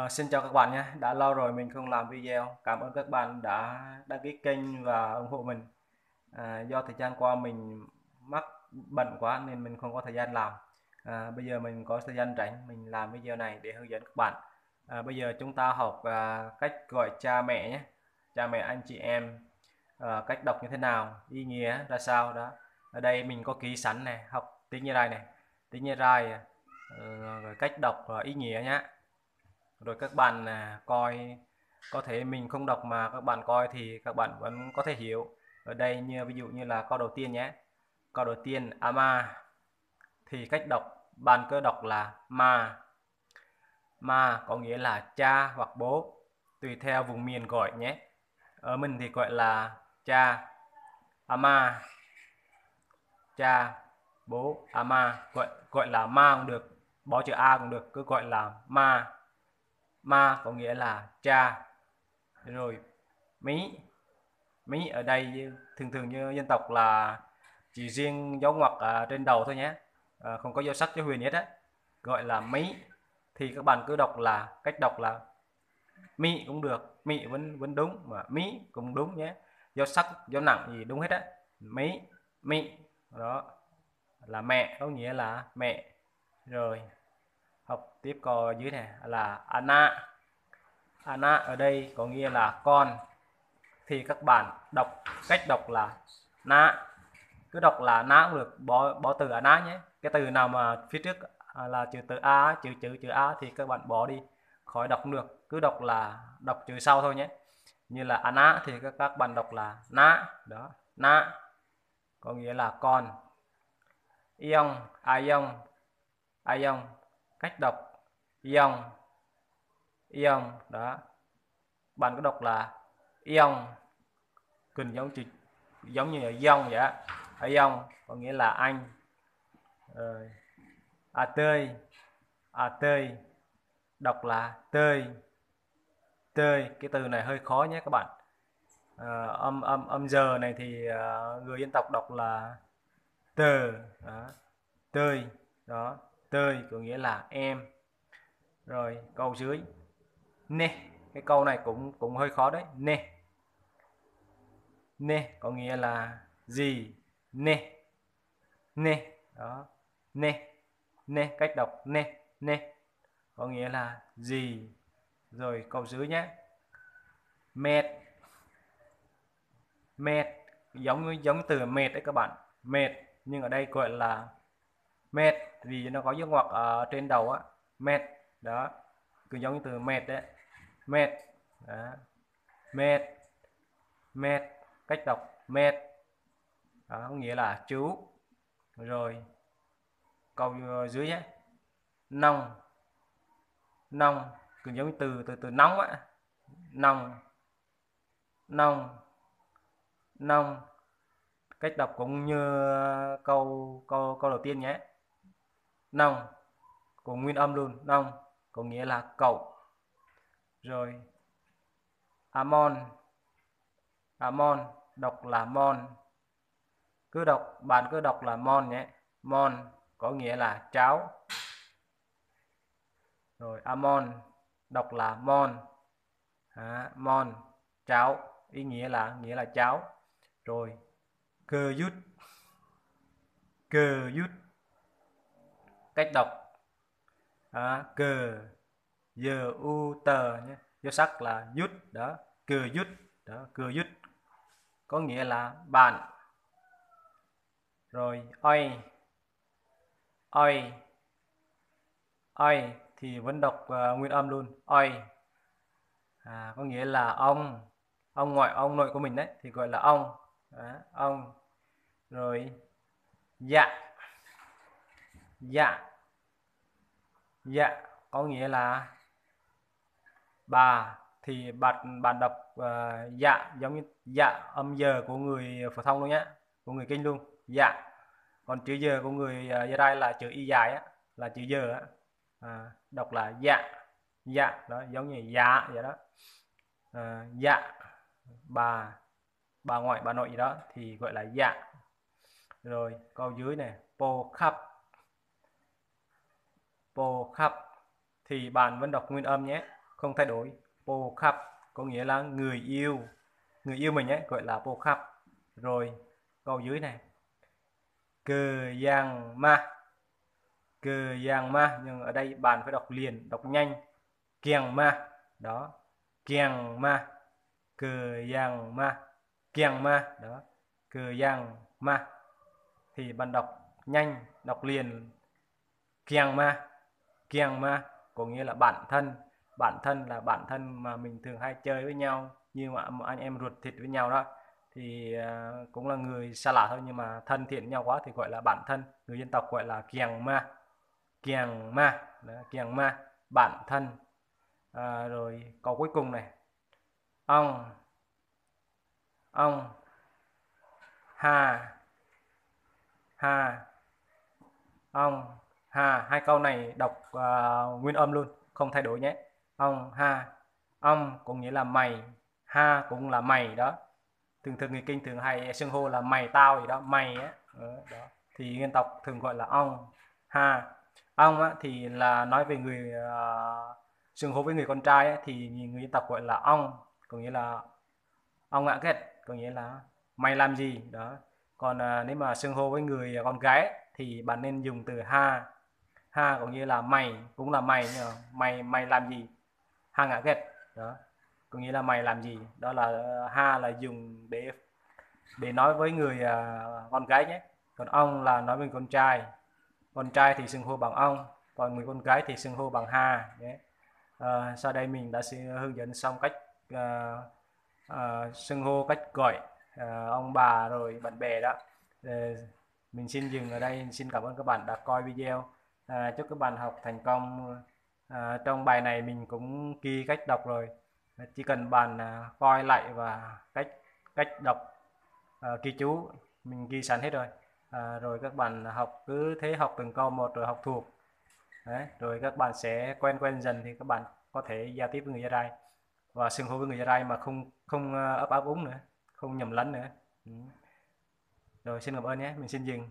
Xin chào các bạn nhé. Đã lâu rồi mình không làm video. Cảm ơn các bạn đã đăng ký kênh và ủng hộ mình. Do thời gian qua mình mắc bận quá nên mình không có thời gian làm. Bây giờ mình có thời gian rảnh, mình làm video này để hướng dẫn các bạn. Bây giờ chúng ta học cách gọi cha mẹ nhé. Cha mẹ, anh chị em, cách đọc như thế nào, ý nghĩa ra sao đó. Ở đây mình có ký sẵn này, học tiếng Như Rai này, tiếng Như Rai, rồi cách đọc và ý nghĩa nhé. Rồi các bạn coi, có thể mình không đọc mà các bạn coi thì các bạn vẫn có thể hiểu. Ở đây như ví dụ như là câu đầu tiên nhé. Câu đầu tiên ama thì cách đọc, bạn cứ đọc là ma. Ma có nghĩa là cha hoặc bố, tùy theo vùng miền gọi nhé. Ở mình thì gọi là cha, ama, cha, bố, ama, gọi là ma cũng được, bỏ chữ a cũng được, cứ gọi là ma. Ma có nghĩa là cha. Rồi mí, mí ở đây thường thường như dân tộc là chỉ riêng dấu ngoặc trên đầu thôi nhé, không có dấu sắc dấu huyền hết á, gọi là mí. Thì các bạn cứ đọc là cách đọc là mí cũng được, mí vẫn đúng, mà mí cũng đúng nhé, dấu sắc dấu nặng gì đúng hết á. Mí, mí đó là mẹ, có nghĩa là mẹ. Rồi học tiếp câu dưới này là ana. Ana ở đây có nghĩa là con, thì các bạn đọc, cách đọc là na, cứ đọc là na cũng được, bỏ từ na nhé. Cái từ nào mà phía trước là chữ từ a, chữ a thì các bạn bỏ đi, khỏi đọc cũng được, cứ đọc là đọc chữ sau thôi nhé. Như là ana thì các bạn đọc là na đó, na có nghĩa là con. Ion, ion, ion cách đọc ion, ion đó, bạn cứ đọc là ion, gần giống như là dông vậy á. Ion có nghĩa là anh. Rồi tươi, tươi đọc là tơi, tơi. Cái từ này hơi khó nhé các bạn. Âm giờ này thì người dân tộc đọc là tờ đó, tơi đó, tơi có nghĩa là em. Rồi câu dưới nè, cái câu này cũng cũng hơi khó đấy. Nè, nè có nghĩa là gì. Nè, nè đó, nè, nè cách đọc nè, nè có nghĩa là gì. Rồi câu dưới nhé. Mệt, mệt giống từ mệt đấy các bạn, mệt, nhưng ở đây gọi là mệt vì nó có dấu ngoặc ở trên đầu á, mệt đó, cứ giống như từ mệt đấy, mệt đó. Mệt, mệt cách đọc mệt đó, có nghĩa là chú. Rồi câu dưới nhé. Nông, nông cứ giống như từ nóng á, nông, nông, nông cách đọc cũng như câu câu câu đầu tiên nhé. Nông cùng nguyên âm luôn, nông có nghĩa là cậu. Rồi amon, amon đọc là mon, bạn cứ đọc là mon nhé, mon có nghĩa là cháo. Rồi amon đọc là mon, mon cháo, ý nghĩa là cháo. Rồi cơ dút, cơ dút cách đọc cờ, giờ u tờ nhé, dấu sắc là dút đó, cờ dút đó, cờ dút có nghĩa là bạn. Rồi oi, oi, oi thì vẫn đọc nguyên âm luôn, oi có nghĩa là ông nội của mình đấy thì gọi là ông đó, ông. Rồi dạ, dạ, dạ có nghĩa là bà, thì bạn đọc dạ giống như dạ âm giờ của người phổ thông luôn nhé, của người kinh luôn, dạ. Còn chữ giờ của người Gia Rai là chữ y dài á, là chữ giờ á, đọc là dạ, dạ đó, giống như dạ vậy đó. Dạ bà ngoại bà nội gì đó thì gọi là dạ. Rồi câu dưới này po khắp, po khắp thì bạn vẫn đọc nguyên âm nhé, không thay đổi. Bồ khắp có nghĩa là người yêu mình ấy, gọi là bồ khắp. Rồi câu dưới này, cờ giang ma, nhưng ở đây bạn phải đọc liền, đọc nhanh, kiềng ma, đó, kiềng ma, cờ giang ma, kiềng ma, đó, cờ giang ma, thì bạn đọc nhanh, đọc liền, kiềng ma có nghĩa là bản thân là bạn thân mà mình thường hay chơi với nhau, như mà anh em ruột thịt với nhau đó, thì cũng là người xa lạ thôi, nhưng mà thân thiện nhau quá thì gọi là bạn thân, người dân tộc gọi là kiềng ma, đó, kiềng ma, bạn thân. Rồi câu cuối cùng này, ông ông hà hà ông hà, hai câu này đọc nguyên âm luôn, không thay đổi nhé. Ông hà, ông có nghĩa là mày, ha cũng là mày đó, thường thường người kinh thường hay xưng hô là mày tao gì đó, mày á, đó. Thì dân tộc thường gọi là ông ha. Ông á, thì là nói về người xưng hô với người con trai á, thì người dân tộc gọi là ông, có nghĩa là ông ạ kết, có nghĩa là mày làm gì đó. Còn nếu mà xưng hô với người con gái thì bạn nên dùng từ ha. Ha có nghĩa là mày, cũng là mày, nhưng mà mày làm gì, ha ngã kết, đó, có nghĩa là mày làm gì, đó là ha là dùng để nói với người con gái nhé. Còn ông là nói với con trai thì xưng hô bằng ông, còn người con gái thì xưng hô bằng ha nhé. Sau đây mình đã sẽ hướng dẫn xong cách xưng hô, cách gọi ông bà rồi bạn bè đó. Mình xin dừng ở đây, xin cảm ơn các bạn đã coi video. Chúc các bạn học thành công. Trong bài này mình cũng ghi cách đọc rồi, chỉ cần bạn coi lại và cách cách đọc, ghi chú mình ghi sẵn hết rồi. Rồi các bạn học, cứ thế học từng câu một rồi học thuộc. Đấy, rồi các bạn sẽ quen dần thì các bạn có thể giao tiếp với người Gia Rai và xưng hô với người Gia Rai mà không không ấp úng nữa, không nhầm lẫn nữa. Rồi xin cảm ơn nhé, mình xin dừng.